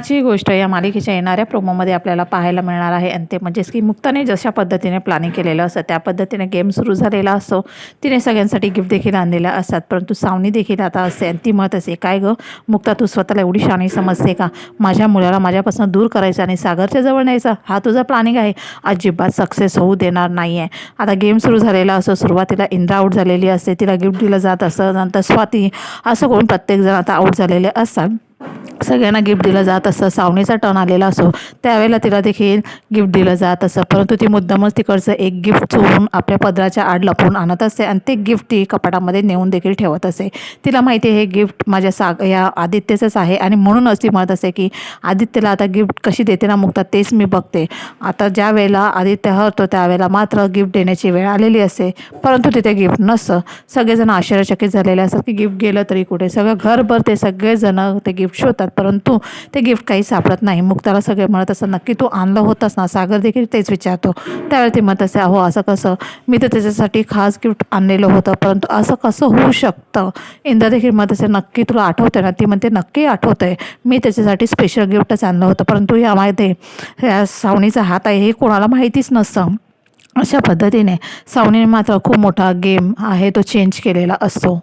ची गोष्ट या मालिकेच्या येणाऱ्या प्रोमोमध्ये आपल्याला पाहायला मिळणार आहे आणि ते म्हणजेच की मुक्ताने जशा पद्धतीने प्लॅनिंग केलेलं असतं त्या पद्धतीने गेम सुरू झालेला असतो. तिने सगळ्यांसाठी गिफ्ट देखील आणलेल्या असतात, परंतु सावनी देखील आता असते आणि ती म्हणत असते, काय गं मुक्ता, तू स्वतःला एवढी शहाणी समजते का? माझ्या मुलाला माझ्यापासून दूर करायचं आणि सागरच्या जवळ न्यायचा हा तुझा प्लॅनिंग आहे? अजिबात सक्सेस होऊ देणार नाही आहे. आता गेम सुरू झालेला असतो. सुरुवातीला इंद्रा आऊट झालेली असते, तिला गिफ्ट दिलं जात असतं. नंतर स्वाती, असं करून प्रत्येकजण आता आऊट झालेले असतात. सगळ्यांना गिफ्ट दिलं जात असतं. सावनीचा टर्न आलेला असो, त्यावेळेला तिला देखील गिफ्ट दिलं जात असतं, परंतु ती मुद्दामच तिकडचं एक गिफ्ट चोरून आपल्या पदराच्या आड लपवून आणत असते आणि ते गिफ्ट ती कपाटामध्ये नेऊन देखील ठेवत असते. तिला माहिती आहे हे गिफ्ट माझ्या या आदित्यचंच आहे आणि म्हणूनच ती म्हणत असते की आदित्यला आता गिफ्ट कशी देते ना मुक्ता, तेच मी बघते. आता ज्या वेळेला आदित्य हरतो त्यावेळेला मात्र गिफ्ट देण्याची वेळ आलेली असते, परंतु तिथे गिफ्ट नसतं. सगळेजण आश्चर्यचकित झालेले असतात की गिफ्ट गेलं तरी कुठे. सगळं घरभर ते सगळेजण ते गिफ्ट शोधतात, परंतु ते गिफ्ट काही सापडत नाही. मुक्ताला सगळे म्हणत असतात, नक्की तू आणलं होतंस ना? सागर देखील तेच विचारतो. त्यावेळी ती म्हणत असते, अहो असं कसं, मी तर त्याच्यासाठी खास गिफ्ट आणलेलं होतं, परंतु असं कसं होऊ शकतं? इंद्रा देखील म्हणत असते, नक्की तुला आठवतं ना? ती म्हणते, नक्की आठवतं आहे, मी त्याच्यासाठी स्पेशल गिफ्टच आणलं होतं, परंतु यामध्ये ह्या सावनीचा हात आहे हे कोणाला माहितीच नसतं. अशा पद्धतीने सावनीने मात्र खूप मोठा गेम आहे तो चेंज केलेला असतो.